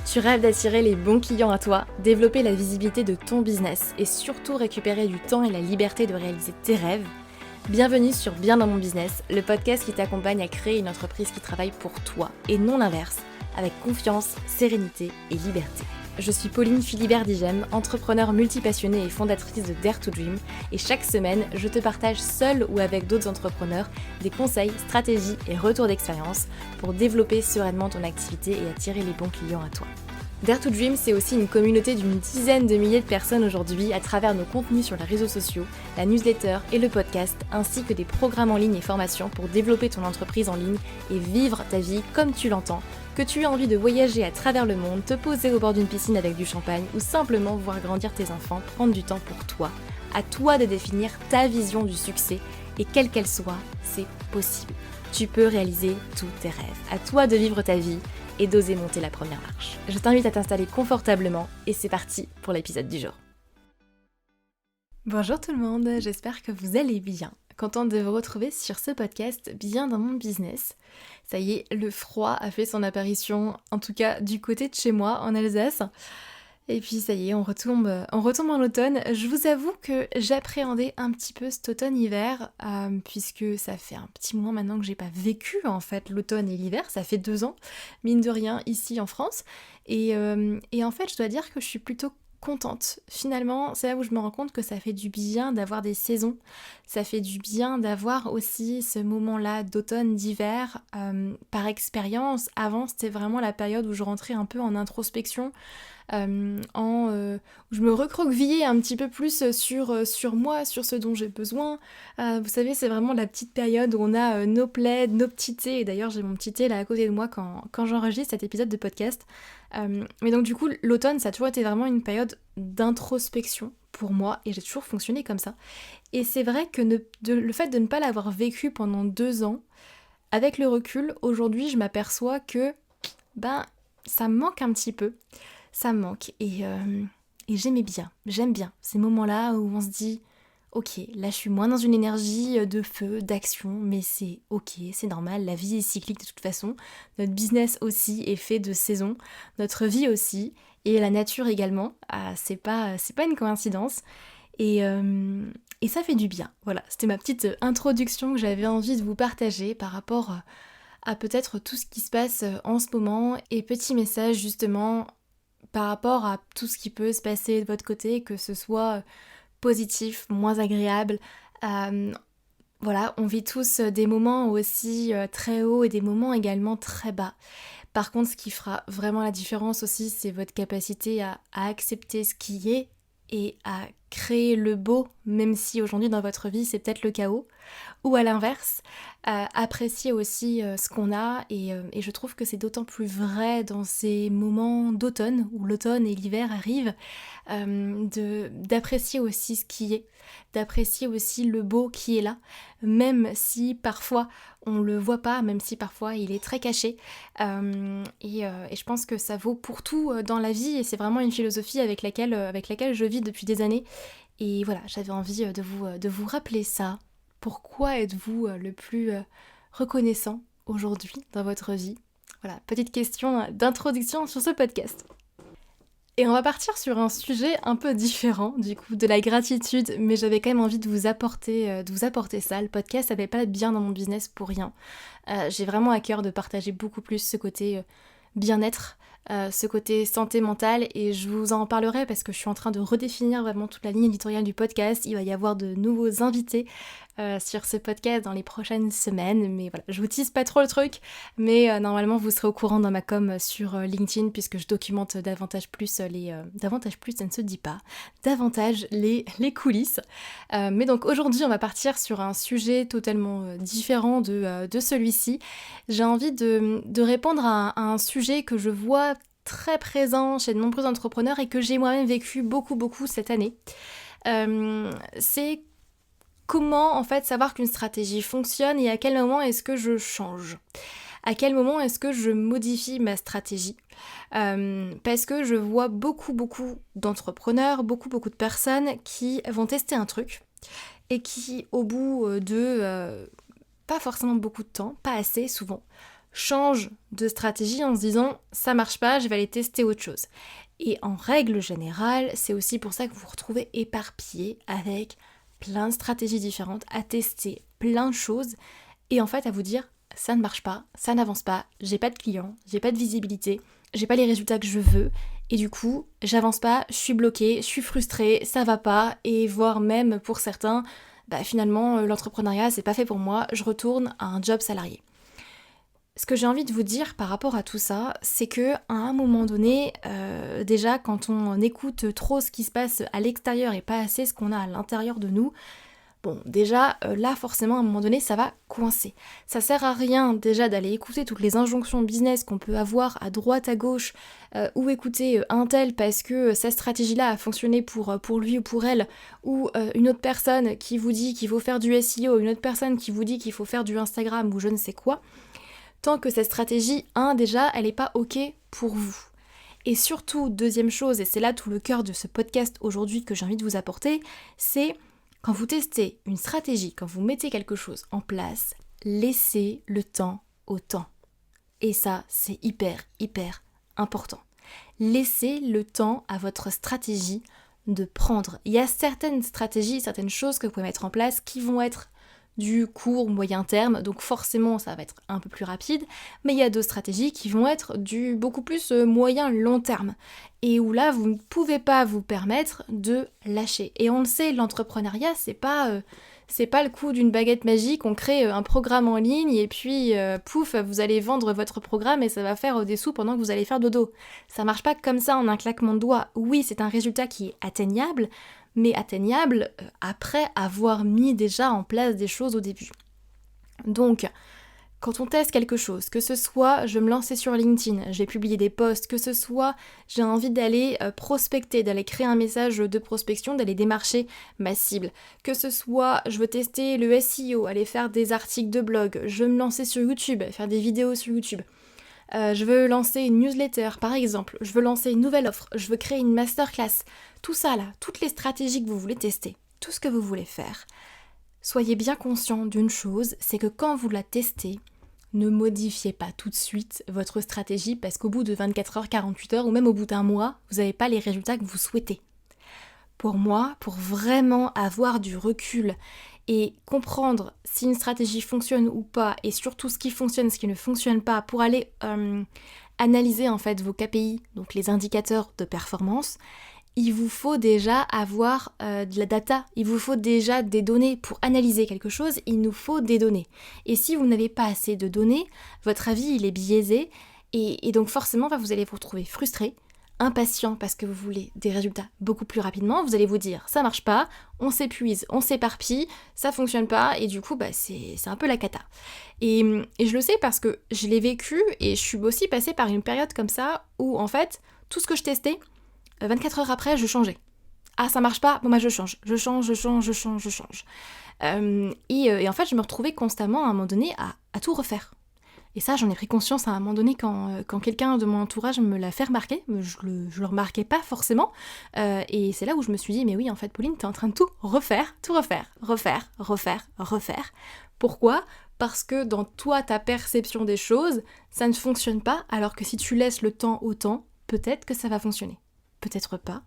Tu rêves d'attirer les bons clients à toi, développer la visibilité de ton business et surtout récupérer du temps et la liberté de réaliser tes rêves? Bienvenue sur Bien dans mon business, le podcast qui t'accompagne à créer une entreprise qui travaille pour toi et non l'inverse, avec confiance, sérénité et liberté. Je suis Pauline Philibert-Digem, entrepreneur multipassionnée et fondatrice de Dare to Dream, et chaque semaine, je te partage seule ou avec d'autres entrepreneurs des conseils, stratégies et retours d'expérience pour développer sereinement ton activité et attirer les bons clients à toi. Dare to Dream, c'est aussi une communauté d'une dizaine de milliers de personnes aujourd'hui à travers nos contenus sur les réseaux sociaux, la newsletter et le podcast, ainsi que des programmes en ligne et formations pour développer ton entreprise en ligne et vivre ta vie comme tu l'entends. Que tu aies envie de voyager à travers le monde, te poser au bord d'une piscine avec du champagne ou simplement voir grandir tes enfants, prendre du temps pour toi. À toi de définir ta vision du succès et quelle qu'elle soit, c'est possible. Tu peux réaliser tous tes rêves. À toi de vivre ta vie et d'oser monter la première marche. Je t'invite à t'installer confortablement et c'est parti pour l'épisode du jour. Bonjour tout le monde, j'espère que vous allez bien. Contente de vous retrouver sur ce podcast Bien dans mon business. Ça y est, le froid a fait son apparition, en tout cas du côté de chez moi, en Alsace. Et puis ça y est, on retombe en automne. Je vous avoue que j'appréhendais un petit peu cet automne-hiver, puisque ça fait un petit moment maintenant que j'ai pas vécu en fait l'automne et l'hiver. Ça fait 2 ans, mine de rien, ici en France. Et en fait, je dois dire que je suis plutôt contente. Finalement, c'est là où je me rends compte que ça fait du bien d'avoir des saisons. Ça fait du bien d'avoir aussi ce moment-là d'automne, d'hiver. Par expérience, avant, c'était vraiment la période où je rentrais un peu en introspection, où je me recroquevillais un petit peu plus sur moi, sur ce dont j'ai besoin. Vous savez, c'est vraiment la petite période où on a nos plaids, nos petits thés, et d'ailleurs j'ai mon petit thé là à côté de moi quand j'enregistre cet épisode de podcast. Mais donc du coup, l'automne, ça a toujours été vraiment une période d'introspection pour moi, et j'ai toujours fonctionné comme ça. Et c'est vrai que le fait de ne pas l'avoir vécu pendant 2 ans, avec le recul, aujourd'hui je m'aperçois que ça me manque un petit peu. Ça me manque et j'aime bien ces moments-là où on se dit ok, là je suis moins dans une énergie de feu, d'action, mais c'est ok, c'est normal, la vie est cyclique de toute façon, notre business aussi est fait de saisons, notre vie aussi, et la nature également, c'est pas une coïncidence, et ça fait du bien. Voilà, c'était ma petite introduction que j'avais envie de vous partager par rapport à peut-être tout ce qui se passe en ce moment, et petit message justement par rapport à tout ce qui peut se passer de votre côté, que ce soit positif, moins agréable. Voilà, on vit tous des moments aussi très hauts et des moments également très bas. Par contre, ce qui fera vraiment la différence aussi, c'est votre capacité à accepter ce qui est et à créer le beau, même si aujourd'hui dans votre vie c'est peut-être le chaos. Ou à l'inverse, apprécier aussi ce qu'on a, et je trouve que c'est d'autant plus vrai dans ces moments d'automne, où l'automne et l'hiver arrivent, d'apprécier aussi ce qui est, d'apprécier aussi le beau qui est là, même si parfois on le voit pas, même si parfois il est très caché, et je pense que ça vaut pour tout dans la vie, et c'est vraiment une philosophie avec laquelle je vis depuis des années, et voilà, j'avais envie de vous rappeler ça. Pourquoi êtes-vous le plus reconnaissant aujourd'hui dans votre vie? Voilà, petite question d'introduction sur ce podcast. Et on va partir sur un sujet un peu différent, du coup, de la gratitude, mais j'avais quand même envie de vous apporter ça. Le podcast n'avait pas bien dans mon business pour rien. J'ai vraiment à cœur de partager beaucoup plus ce côté bien-être, ce côté santé mentale, et je vous en parlerai parce que je suis en train de redéfinir vraiment toute la ligne éditoriale du podcast. Il va y avoir de nouveaux invités sur ce podcast dans les prochaines semaines, mais voilà, je vous tease pas trop le truc, mais normalement vous serez au courant dans ma com sur LinkedIn, puisque je documente davantage plus ça ne se dit pas, davantage les coulisses. Mais donc aujourd'hui on va partir sur un sujet totalement différent de celui-ci. J'ai envie de répondre à un sujet que je vois très présent chez de nombreux entrepreneurs et que j'ai moi-même vécu beaucoup cette année. C'est comment en fait savoir qu'une stratégie fonctionne, et à quel moment est-ce que je change? À quel moment est-ce que je modifie ma stratégie? Parce que je vois beaucoup d'entrepreneurs, beaucoup de personnes qui vont tester un truc et qui, au bout de pas forcément beaucoup de temps, pas assez souvent, change de stratégie en se disant ça marche pas, je vais aller tester autre chose. Et en règle générale, c'est aussi pour ça que vous vous retrouvez éparpillé avec plein de stratégies différentes, à tester plein de choses et en fait à vous dire ça ne marche pas, ça n'avance pas, j'ai pas de clients, j'ai pas de visibilité, j'ai pas les résultats que je veux et du coup j'avance pas, je suis bloquée, je suis frustrée, ça va pas et voire même pour certains, finalement l'entrepreneuriat c'est pas fait pour moi, je retourne à un job salarié. Ce que j'ai envie de vous dire par rapport à tout ça, c'est que à un moment donné, déjà quand on écoute trop ce qui se passe à l'extérieur et pas assez ce qu'on a à l'intérieur de nous, bon déjà là forcément à un moment donné ça va coincer. Ça sert à rien déjà d'aller écouter toutes les injonctions business qu'on peut avoir à droite à gauche ou écouter un tel parce que sa stratégie là a fonctionné pour lui ou pour elle ou une autre personne qui vous dit qu'il faut faire du SEO, une autre personne qui vous dit qu'il faut faire du Instagram ou je ne sais quoi. Tant que cette stratégie, déjà, elle n'est pas OK pour vous. Et surtout, deuxième chose, et c'est là tout le cœur de ce podcast aujourd'hui que j'ai envie de vous apporter, c'est quand vous testez une stratégie, quand vous mettez quelque chose en place, laissez le temps au temps. Et ça, c'est hyper, hyper important. Laissez le temps à votre stratégie de prendre. Il y a certaines stratégies, certaines choses que vous pouvez mettre en place qui vont être du court moyen terme, donc forcément ça va être un peu plus rapide, mais il y a d'autres stratégies qui vont être du beaucoup plus moyen long terme, et où là vous ne pouvez pas vous permettre de lâcher. Et on le sait, l'entrepreneuriat c'est pas le coup d'une baguette magique, on crée un programme en ligne et puis pouf, vous allez vendre votre programme et ça va faire des sous pendant que vous allez faire dodo. Ça marche pas comme ça en un claquement de doigts. Oui, c'est un résultat qui est atteignable, mais atteignable après avoir mis déjà en place des choses au début. Donc, quand on teste quelque chose, que ce soit je me lançais sur LinkedIn, j'ai publié des posts, que ce soit j'ai envie d'aller prospecter, d'aller créer un message de prospection, d'aller démarcher ma cible, que ce soit je veux tester le SEO, aller faire des articles de blog, je veux me lancer sur YouTube, faire des vidéos sur YouTube, je veux lancer une newsletter par exemple, je veux lancer une nouvelle offre, je veux créer une masterclass, tout ça là, toutes les stratégies que vous voulez tester, tout ce que vous voulez faire, soyez bien conscient d'une chose, c'est que quand vous la testez, ne modifiez pas tout de suite votre stratégie parce qu'au bout de 24 heures, 48 heures ou même au bout d'un mois, vous n'avez pas les résultats que vous souhaitez. Pour moi, pour vraiment avoir du recul et comprendre si une stratégie fonctionne ou pas et surtout ce qui fonctionne, ce qui ne fonctionne pas pour aller analyser en fait vos KPI, donc les indicateurs de performance, il vous faut déjà avoir de la data, il vous faut déjà des données. Pour analyser quelque chose, il nous faut des données. Et si vous n'avez pas assez de données, votre avis il est biaisé et donc forcément vous allez vous retrouver frustré, impatient parce que vous voulez des résultats beaucoup plus rapidement. Vous allez vous dire ça marche pas, on s'épuise, on s'éparpille, ça fonctionne pas et du coup c'est un peu la cata. Et je le sais parce que je l'ai vécu et je suis aussi passée par une période comme ça où en fait tout ce que je testais, 24 heures après, je changeais. Ah, ça marche pas, bon bah je change. Et en fait, je me retrouvais constamment à un moment donné à tout refaire. Et ça, j'en ai pris conscience à un moment donné quand quelqu'un de mon entourage me l'a fait remarquer. Je le remarquais pas forcément. Et c'est là où je me suis dit, mais oui, en fait, Pauline, t'es en train de tout refaire. Pourquoi ? Parce que dans toi, ta perception des choses, ça ne fonctionne pas, alors que si tu laisses le temps au temps, peut-être que ça va fonctionner. Peut-être pas,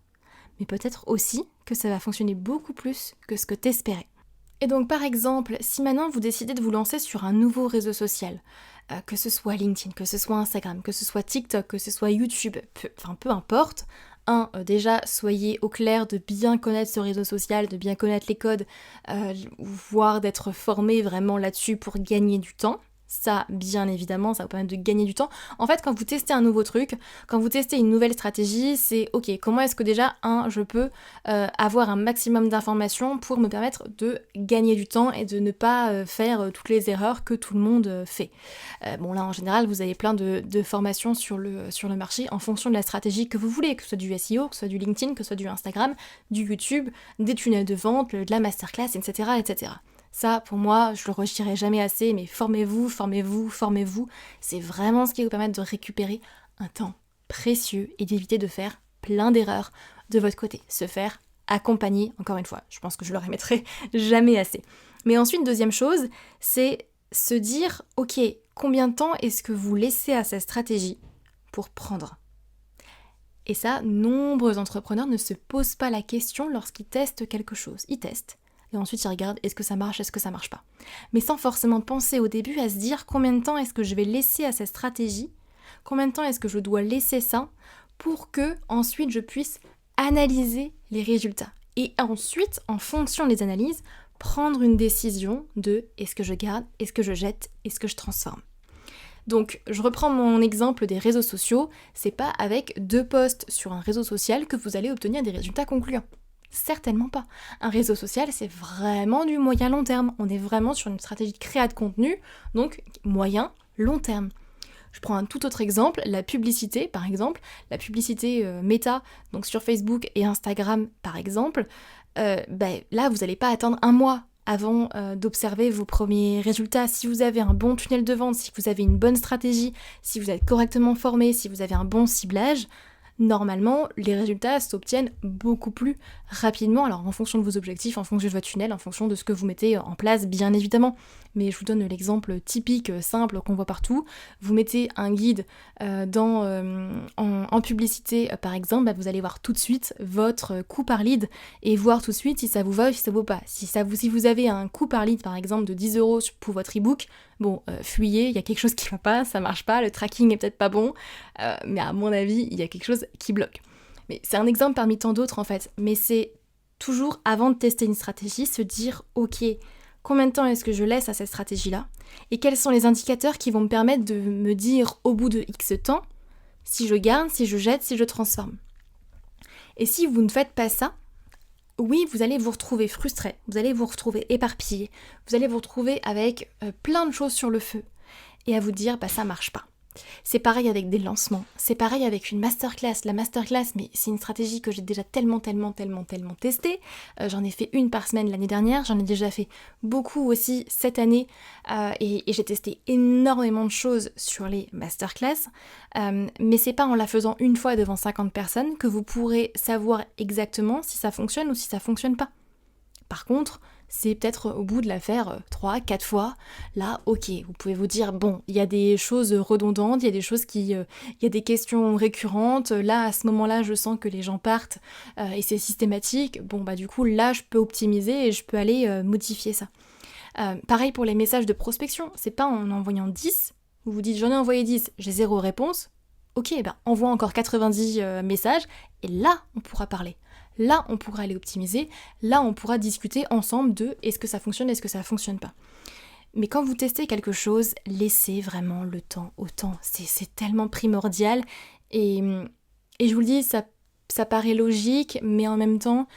mais peut-être aussi que ça va fonctionner beaucoup plus que ce que t'espérais. Et donc par exemple, si maintenant vous décidez de vous lancer sur un nouveau réseau social, que ce soit LinkedIn, que ce soit Instagram, que ce soit TikTok, que ce soit YouTube, peu importe, déjà soyez au clair de bien connaître ce réseau social, de bien connaître les codes, voire d'être formé vraiment là-dessus pour gagner du temps. Ça, bien évidemment, ça va vous permettre de gagner du temps. En fait, quand vous testez un nouveau truc, quand vous testez une nouvelle stratégie, c'est ok, comment est-ce que déjà, je peux avoir un maximum d'informations pour me permettre de gagner du temps et de ne pas faire toutes les erreurs que tout le monde fait. Bon là, en général, vous avez plein de formations sur le marché en fonction de la stratégie que vous voulez, que ce soit du SEO, que ce soit du LinkedIn, que ce soit du Instagram, du YouTube, des tunnels de vente, de la masterclass, etc., etc. Ça, pour moi, je le redirai jamais assez, mais formez-vous, c'est vraiment ce qui va vous permettre de récupérer un temps précieux et d'éviter de faire plein d'erreurs de votre côté. Se faire accompagner, encore une fois, je pense que je le remettrai jamais assez. Mais ensuite, deuxième chose, c'est se dire, ok, combien de temps est-ce que vous laissez à cette stratégie pour prendre ? Et ça, nombreux entrepreneurs ne se posent pas la question lorsqu'ils testent quelque chose. Ils testent. Et ensuite, ils regardent est-ce que ça marche, est-ce que ça marche pas. Mais sans forcément penser au début à se dire combien de temps est-ce que je vais laisser à cette stratégie, combien de temps est-ce que je dois laisser ça pour que ensuite je puisse analyser les résultats. Et ensuite, en fonction des analyses, prendre une décision de est-ce que je garde, est-ce que je jette, est-ce que je transforme. Donc, je reprends mon exemple des réseaux sociaux, c'est pas avec 2 posts sur un réseau social que vous allez obtenir des résultats concluants. Certainement pas. Un réseau social, c'est vraiment du moyen long terme. On est vraiment sur une stratégie de créa de contenu, donc moyen long terme. Je prends un tout autre exemple, la publicité par exemple, la publicité méta, donc sur Facebook et Instagram par exemple, là vous n'allez pas attendre un mois avant d'observer vos premiers résultats. Si vous avez un bon tunnel de vente, si vous avez une bonne stratégie, si vous êtes correctement formé, si vous avez un bon ciblage, normalement, les résultats s'obtiennent beaucoup plus rapidement. Alors en fonction de vos objectifs, en fonction de votre tunnel, en fonction de ce que vous mettez en place, bien évidemment. Mais je vous donne l'exemple typique, simple, qu'on voit partout. Vous mettez un guide en publicité, par exemple, vous allez voir tout de suite votre coût par lead et voir tout de suite si ça vous va ou si ça ne vaut pas. Si vous avez un coût par lead, par exemple, de 10 € pour votre e-book, fuyez, il y a quelque chose qui ne va pas, ça marche pas, le tracking est peut-être pas bon, mais à mon avis, il y a quelque chose qui bloque. Mais c'est un exemple parmi tant d'autres en fait, mais c'est toujours avant de tester une stratégie, se dire ok, combien de temps est-ce que je laisse à cette stratégie-là et quels sont les indicateurs qui vont me permettre de me dire au bout de X temps si je garde, si je jette, si je transforme. Et si vous ne faites pas ça, oui, vous allez vous retrouver frustré, vous allez vous retrouver éparpillé, vous allez vous retrouver avec plein de choses sur le feu et à vous dire ça marche pas. C'est pareil avec des lancements, c'est pareil avec une masterclass. La masterclass, mais c'est une stratégie que j'ai déjà tellement testée. J'en ai fait une par semaine l'année dernière, j'en ai déjà fait beaucoup aussi cette année et j'ai testé énormément de choses sur les masterclass. Mais c'est pas en la faisant une fois devant 50 personnes que vous pourrez savoir exactement si ça fonctionne ou si ça fonctionne pas. Par contre, c'est peut-être au bout de la faire 3, 4 fois, là, ok, vous pouvez vous dire, bon, il y a des choses redondantes, il y a des choses il y a des questions récurrentes, là, à ce moment-là, je sens que les gens partent et c'est systématique, du coup, là, je peux optimiser et je peux aller modifier ça. Pareil pour les messages de prospection, c'est pas en envoyant 10, vous vous dites, j'en ai envoyé 10, j'ai 0 réponse, ok, envoie encore 90 messages, et là, on pourra parler. Là, on pourra aller optimiser, là, on pourra discuter ensemble de est-ce que ça fonctionne, est-ce que ça fonctionne pas. Mais quand vous testez quelque chose, laissez vraiment le temps au temps. C'est tellement primordial. Et je vous le dis, ça paraît logique, mais en même temps,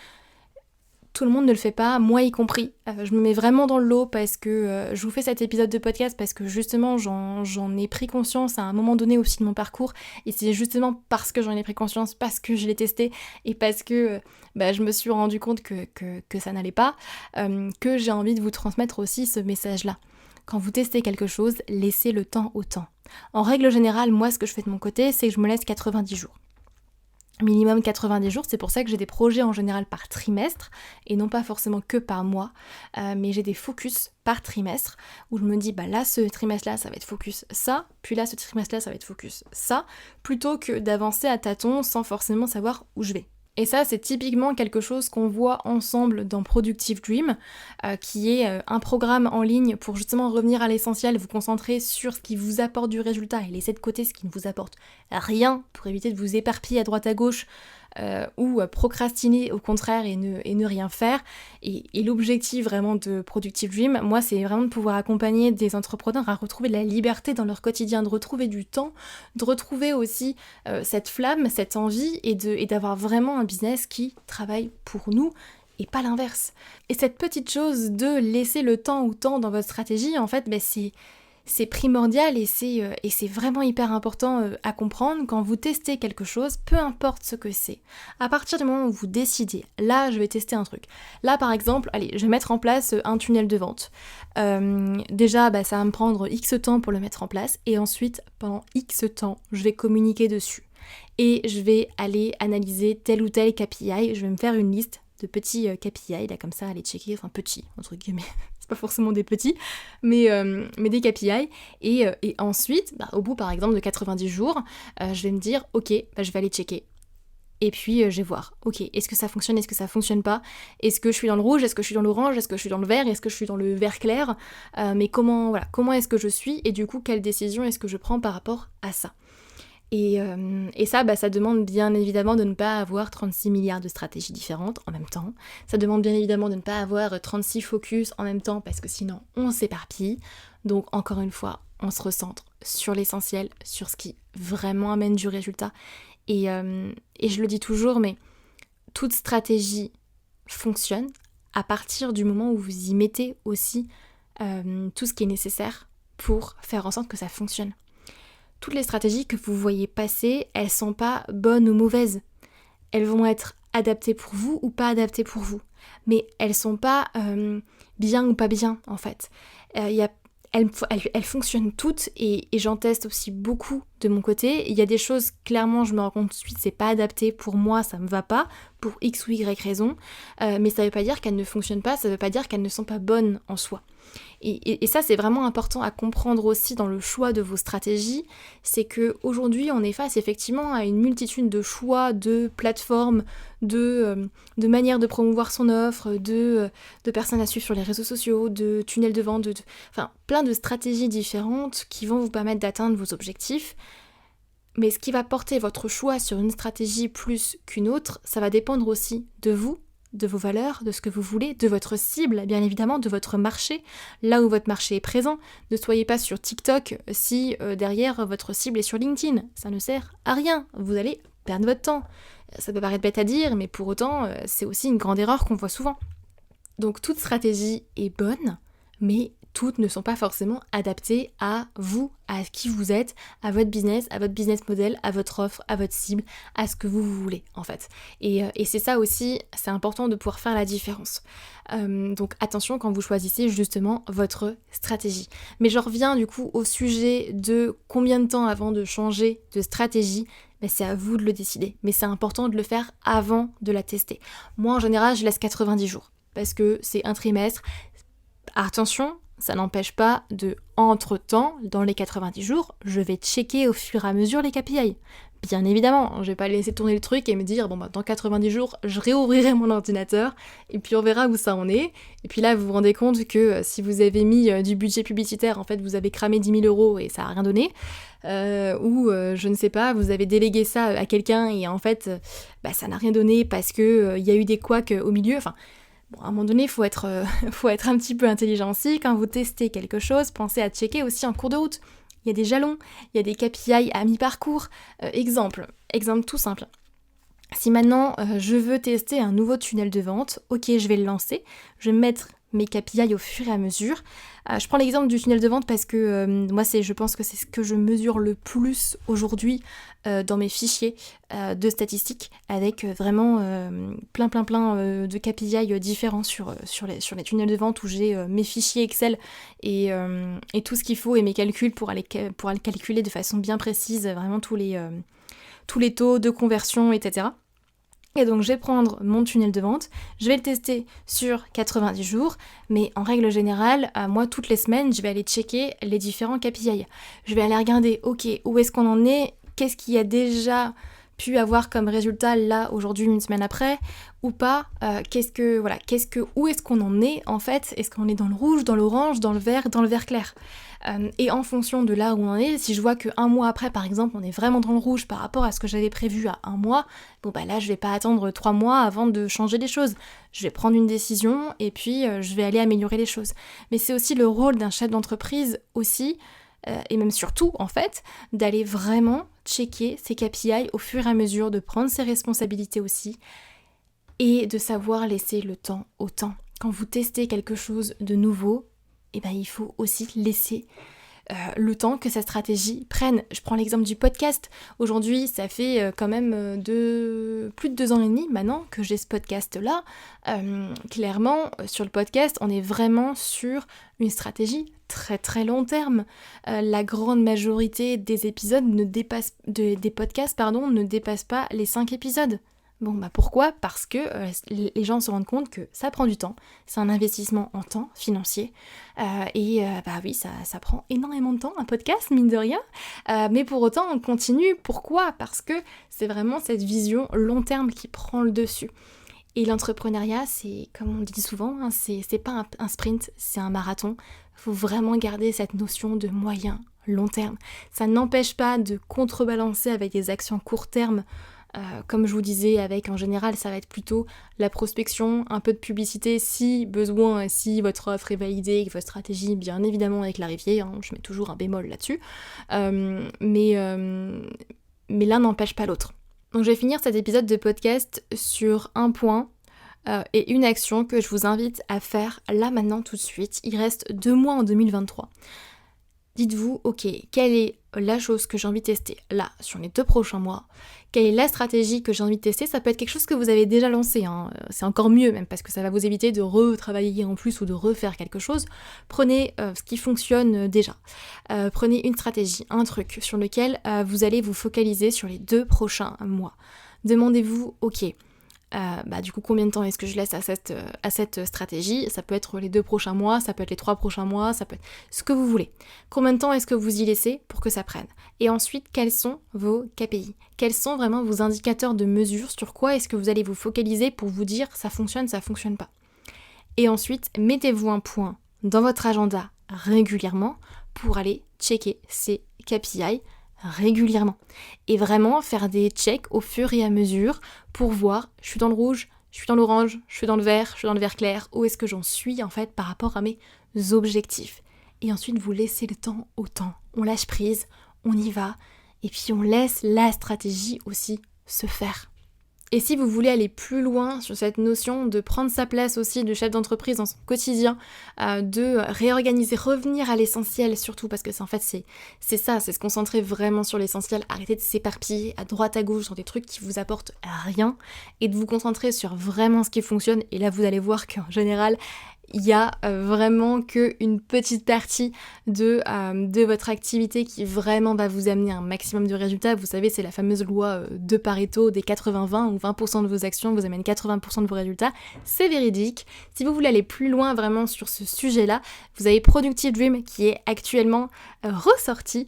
tout le monde ne le fait pas, moi y compris. Je me mets vraiment dans le lot parce que je vous fais cet épisode de podcast parce que justement j'en ai pris conscience à un moment donné aussi de mon parcours et c'est justement parce que j'en ai pris conscience, parce que je l'ai testé et parce que je me suis rendu compte que ça n'allait pas, que j'ai envie de vous transmettre aussi ce message-là. Quand vous testez quelque chose, laissez le temps au temps. En règle générale, moi ce que je fais de mon côté, c'est que je me laisse 90 jours. Minimum 90 jours, c'est pour ça que j'ai des projets en général par trimestre et non pas forcément que par mois, mais j'ai des focus par trimestre où je me dis là ce trimestre-là ça va être focus ça, puis là ce trimestre-là ça va être focus ça, plutôt que d'avancer à tâtons sans forcément savoir où je vais. Et ça, c'est typiquement quelque chose qu'on voit ensemble dans Productive Dream, qui est un programme en ligne pour justement revenir à l'essentiel, vous concentrer sur ce qui vous apporte du résultat et laisser de côté ce qui ne vous apporte rien pour éviter de vous éparpiller à droite à gauche ou procrastiner au contraire et ne rien faire. Et l'objectif vraiment de Productive Dream, moi, c'est vraiment de pouvoir accompagner des entrepreneurs à retrouver de la liberté dans leur quotidien, de retrouver du temps, de retrouver aussi cette flamme, cette envie et d'avoir vraiment un business qui travaille pour nous et pas l'inverse. Et cette petite chose de laisser le temps au temps dans votre stratégie, en fait, c'est primordial et c'est vraiment hyper important à comprendre quand vous testez quelque chose, peu importe ce que c'est. À partir du moment où vous décidez, là je vais tester un truc. Là par exemple, allez, je vais mettre en place un tunnel de vente. Déjà, ça va me prendre X temps pour le mettre en place et ensuite, pendant X temps, je vais communiquer dessus. Et je vais aller analyser tel ou tel KPI, je vais me faire une liste de petits KPI, là comme ça, aller checker, enfin petits, entre guillemets. pas forcément des petits, mais des KPI. Et ensuite, au bout par exemple de 90 jours, je vais me dire, ok, je vais aller checker. Et puis je vais voir, ok, est-ce que ça fonctionne, est-ce que ça fonctionne pas? Est-ce que je suis dans le rouge, est-ce que je suis dans l'orange, est-ce que je suis dans le vert, est-ce que je suis dans le vert clair? Mais comment est-ce que je suis? Et du coup, quelle décision est-ce que je prends par rapport à ça? Et ça, ça demande bien évidemment de ne pas avoir 36 milliards de stratégies différentes en même temps. Ça demande bien évidemment de ne pas avoir 36 focus en même temps parce que sinon on s'éparpille. Donc encore une fois, on se recentre sur l'essentiel, sur ce qui vraiment amène du résultat. Et je le dis toujours, mais toute stratégie fonctionne à partir du moment où vous y mettez aussi tout ce qui est nécessaire pour faire en sorte que ça fonctionne. Toutes les stratégies que vous voyez passer, elles sont pas bonnes ou mauvaises. Elles vont être adaptées pour vous ou pas adaptées pour vous. Mais elles sont pas bien ou pas bien, en fait. Elles fonctionnent toutes et j'en teste aussi beaucoup de mon côté. Il y a des choses, clairement, je me rends compte tout de suite, c'est pas adapté pour moi, ça me va pas, pour X ou Y raison. Mais ça veut pas dire qu'elles ne fonctionnent pas, ça veut pas dire qu'elles ne sont pas bonnes en soi. Et ça, c'est vraiment important à comprendre aussi dans le choix de vos stratégies, c'est qu'aujourd'hui, on est face effectivement à une multitude de choix, de plateformes, de manières de promouvoir son offre, de personnes à suivre sur les réseaux sociaux, de tunnels de vente, enfin plein de stratégies différentes qui vont vous permettre d'atteindre vos objectifs. Mais ce qui va porter votre choix sur une stratégie plus qu'une autre, ça va dépendre aussi de vous, de vos valeurs, de ce que vous voulez, de votre cible, bien évidemment, de votre marché, là où votre marché est présent. Ne soyez pas sur TikTok si derrière votre cible est sur LinkedIn. Ça ne sert à rien. Vous allez perdre votre temps. Ça peut paraître bête à dire, mais pour autant, c'est aussi une grande erreur qu'on voit souvent. Donc toute stratégie est bonne, mais toutes ne sont pas forcément adaptées à vous, à qui vous êtes, à votre business model, à votre offre, à votre cible, à ce que vous voulez en fait. Et c'est ça aussi, c'est important de pouvoir faire la différence. Donc attention quand vous choisissez justement votre stratégie. Mais je reviens du coup au sujet de combien de temps avant de changer de stratégie. C'est à vous de le décider. Mais c'est important de le faire avant de la tester. Moi en général je laisse 90 jours parce que c'est un trimestre. Attention, ça n'empêche pas de, entre-temps, dans les 90 jours, je vais checker au fur et à mesure les KPI. Bien évidemment, je vais pas laisser tourner le truc et me dire, dans 90 jours, je réouvrirai mon ordinateur et puis on verra où ça en est. Et puis là, vous vous rendez compte que si vous avez mis du budget publicitaire, en fait, vous avez cramé 10 000 euros et ça a rien donné. Ou, je ne sais pas, vous avez délégué ça à quelqu'un et en fait, ça n'a rien donné parce que y a eu des couacs au milieu. Enfin, à un moment donné, il faut être un petit peu intelligent aussi. Quand vous testez quelque chose, pensez à checker aussi en cours de route. Il y a des jalons, il y a des KPI à mi-parcours. Exemple tout simple. Si maintenant je veux tester un nouveau tunnel de vente, ok, je vais le lancer, je vais mettre mes KPI au fur et à mesure. Je prends l'exemple du tunnel de vente parce que moi je pense que c'est ce que je mesure le plus aujourd'hui dans mes fichiers de statistiques avec vraiment plein de KPI différents sur les tunnels de vente où j'ai mes fichiers Excel et tout ce qu'il faut et mes calculs pour aller calculer de façon bien précise vraiment tous les taux de conversion, etc. Et donc je vais prendre mon tunnel de vente, je vais le tester sur 90 jours, mais en règle générale, moi toutes les semaines, je vais aller checker les différents KPI. Je vais aller regarder, ok, où est-ce qu'on en est, qu'est-ce qu'il y a déjà pu avoir comme résultat là, aujourd'hui, une semaine après, ou pas, où est-ce qu'on en est en fait, est-ce qu'on est dans le rouge, dans l'orange, dans le vert clair. Et en fonction de là où on en est, si je vois qu'un mois après, par exemple, on est vraiment dans le rouge par rapport à ce que j'avais prévu à un mois, là, je vais pas attendre 3 mois avant de changer les choses. Je vais prendre une décision et puis je vais aller améliorer les choses. Mais c'est aussi le rôle d'un chef d'entreprise aussi, et même surtout, en fait, d'aller vraiment checker ses KPI au fur et à mesure, de prendre ses responsabilités aussi, et de savoir laisser le temps au temps. Quand vous testez quelque chose de nouveau, il faut aussi laisser le temps que sa stratégie prenne. Je prends l'exemple du podcast. Aujourd'hui, ça fait quand même plus de 2 ans et demi maintenant que j'ai ce podcast-là. Clairement, sur le podcast, on est vraiment sur une stratégie très très long terme. La grande majorité des épisodes des podcasts ne dépassent pas les 5 épisodes. Bon, pourquoi ? Parce que les gens se rendent compte que ça prend du temps, c'est un investissement en temps financier, oui, ça prend énormément de temps, un podcast, mine de rien, mais pour autant, on continue. Pourquoi ? Parce que c'est vraiment cette vision long terme qui prend le dessus. Et l'entrepreneuriat, c'est, comme on dit souvent, c'est pas un sprint, c'est un marathon. Il faut vraiment garder cette notion de moyen, long terme. Ça n'empêche pas de contrebalancer avec des actions court terme. Comme je vous disais, en général, ça va être plutôt la prospection, un peu de publicité si besoin, si votre offre est validée et que votre stratégie, bien évidemment, est clarifiée. Je mets toujours un bémol là-dessus. Mais l'un n'empêche pas l'autre. Donc je vais finir cet épisode de podcast sur un point et une action que je vous invite à faire là maintenant tout de suite. Il reste 2 mois en 2023. Dites-vous, ok, quelle est la chose que j'ai envie de tester là, sur les 2 prochains mois ? Quelle est la stratégie que j'ai envie de tester ? Ça peut être quelque chose que vous avez déjà lancé, c'est encore mieux même, parce que ça va vous éviter de retravailler en plus ou de refaire quelque chose. Prenez ce qui fonctionne déjà. Prenez une stratégie, un truc sur lequel vous allez vous focaliser sur les 2 prochains mois. Demandez-vous, ok, du coup combien de temps est-ce que je laisse à cette stratégie ? Ça peut être les 2 prochains mois, ça peut être les 3 prochains mois, ça peut être ce que vous voulez. Combien de temps est-ce que vous y laissez pour que ça prenne ? Et ensuite, quels sont vos KPI ? Quels sont vraiment vos indicateurs de mesure ? Sur quoi est-ce que vous allez vous focaliser pour vous dire ça fonctionne pas ? Et ensuite, mettez-vous un point dans votre agenda régulièrement pour aller checker ces KPI régulièrement. Et vraiment faire des checks au fur et à mesure pour voir, je suis dans le rouge, je suis dans l'orange, je suis dans le vert, je suis dans le vert clair, où est-ce que j'en suis en fait par rapport à mes objectifs. Et ensuite vous laissez le temps au temps. On lâche prise, on y va, et puis on laisse la stratégie aussi se faire. Et si vous voulez aller plus loin sur cette notion de prendre sa place aussi de chef d'entreprise dans son quotidien, de réorganiser, revenir à l'essentiel surtout, parce que c'est se concentrer vraiment sur l'essentiel, arrêter de s'éparpiller à droite à gauche sur des trucs qui vous apportent rien, et de vous concentrer sur vraiment ce qui fonctionne, et là vous allez voir qu'en général, il y a vraiment qu'une petite partie de votre activité qui vraiment va vous amener un maximum de résultats. Vous savez, c'est la fameuse loi de Pareto des 80-20, où 20% de vos actions vous amènent 80% de vos résultats. C'est véridique. Si vous voulez aller plus loin vraiment sur ce sujet-là, vous avez Productive Dream qui est actuellement ressorti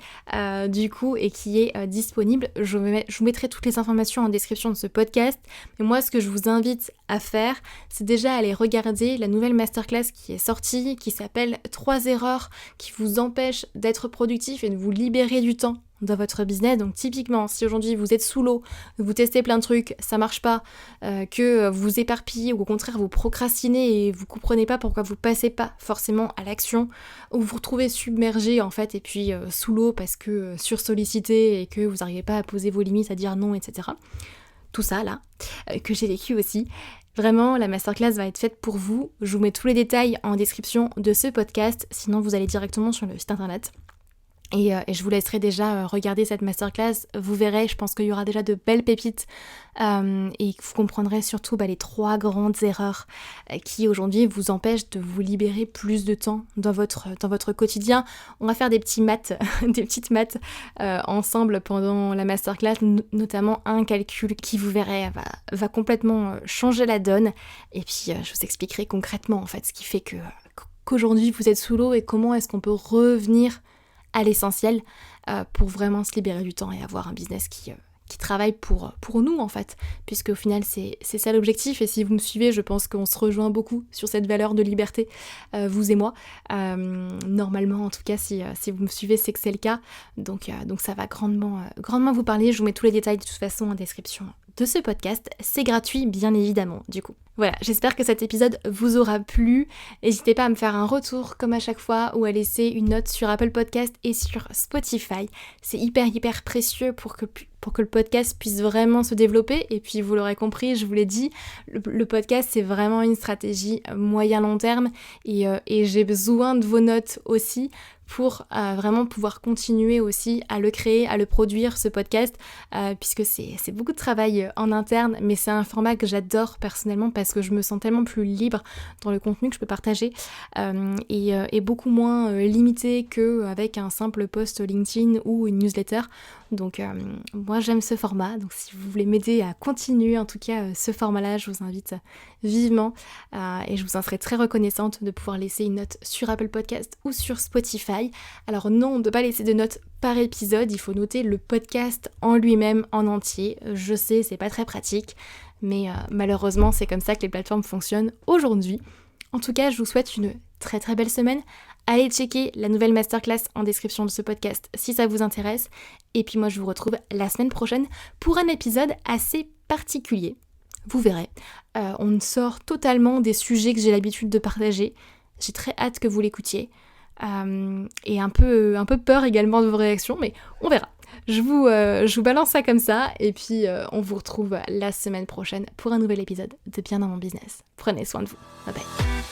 du coup et qui est disponible. Je vous mettrai toutes les informations en description de ce podcast. Mais moi, ce que je vous invite à faire, c'est déjà aller regarder la nouvelle masterclass qui est sortie, qui s'appelle 3 erreurs qui vous empêchent d'être productif et de vous libérer du temps dans votre business. Donc typiquement, si aujourd'hui vous êtes sous l'eau, vous testez plein de trucs, ça marche pas, que vous vous éparpillez ou au contraire vous procrastinez et vous comprenez pas pourquoi vous passez pas forcément à l'action, ou vous vous retrouvez submergé en fait et puis sous l'eau parce que sursollicité et que vous n'arrivez pas à poser vos limites, à dire non, etc. Tout ça là, que j'ai vécu aussi. Vraiment, la masterclass va être faite pour vous. Je vous mets tous les détails en description de ce podcast, sinon vous allez directement sur le site internet. Et je vous laisserai déjà regarder cette masterclass. Vous verrez, je pense qu'il y aura déjà de belles pépites et vous comprendrez surtout les 3 grandes erreurs qui aujourd'hui vous empêchent de vous libérer plus de temps dans votre quotidien. On va faire des petites maths ensemble pendant la masterclass, notamment un calcul qui, vous verrez, va complètement changer la donne. Et puis je vous expliquerai concrètement en fait ce qui fait qu'aujourd'hui vous êtes sous l'eau et comment est-ce qu'on peut revenir à l'essentiel pour vraiment se libérer du temps et avoir un business qui travaille pour nous en fait, puisque au final c'est ça l'objectif. Et si vous me suivez, je pense qu'on se rejoint beaucoup sur cette valeur de liberté, vous et moi, normalement en tout cas. Si vous me suivez, c'est que c'est le cas, donc ça va grandement vous parler. Je vous mets tous les détails de toute façon en description de ce podcast, c'est gratuit bien évidemment du coup. Voilà, j'espère que cet épisode vous aura plu. N'hésitez pas à me faire un retour comme à chaque fois ou à laisser une note sur Apple Podcast et sur Spotify. C'est hyper précieux pour que le podcast puisse vraiment se développer. Et puis vous l'aurez compris, je vous l'ai dit, le podcast c'est vraiment une stratégie moyen-long terme et j'ai besoin de vos notes aussi pour vraiment pouvoir continuer aussi à le créer, à le produire, ce podcast, puisque c'est beaucoup de travail en interne, mais c'est un format que j'adore personnellement parce parce que je me sens tellement plus libre dans le contenu que je peux partager et beaucoup moins limitée qu'avec un simple post LinkedIn ou une newsletter. Donc moi j'aime ce format, donc si vous voulez m'aider à continuer en tout cas ce format-là, je vous invite vivement et je vous en serai très reconnaissante de pouvoir laisser une note sur Apple Podcast ou sur Spotify. Alors non, on ne peut pas laisser de notes par épisode, il faut noter le podcast en lui-même en entier. Je sais, c'est pas très pratique, mais malheureusement c'est comme ça que les plateformes fonctionnent aujourd'hui. En tout cas, je vous souhaite une très très belle semaine. Allez checker la nouvelle masterclass en description de ce podcast si ça vous intéresse. Et puis moi je vous retrouve la semaine prochaine pour un épisode assez particulier. Vous verrez, on sort totalement des sujets que j'ai l'habitude de partager. J'ai très hâte que vous l'écoutiez. Et un peu peur également de vos réactions, mais on verra. Je vous balance ça comme ça, et puis on vous retrouve la semaine prochaine pour un nouvel épisode de Bien dans mon business. Prenez soin de vous. Bye bye.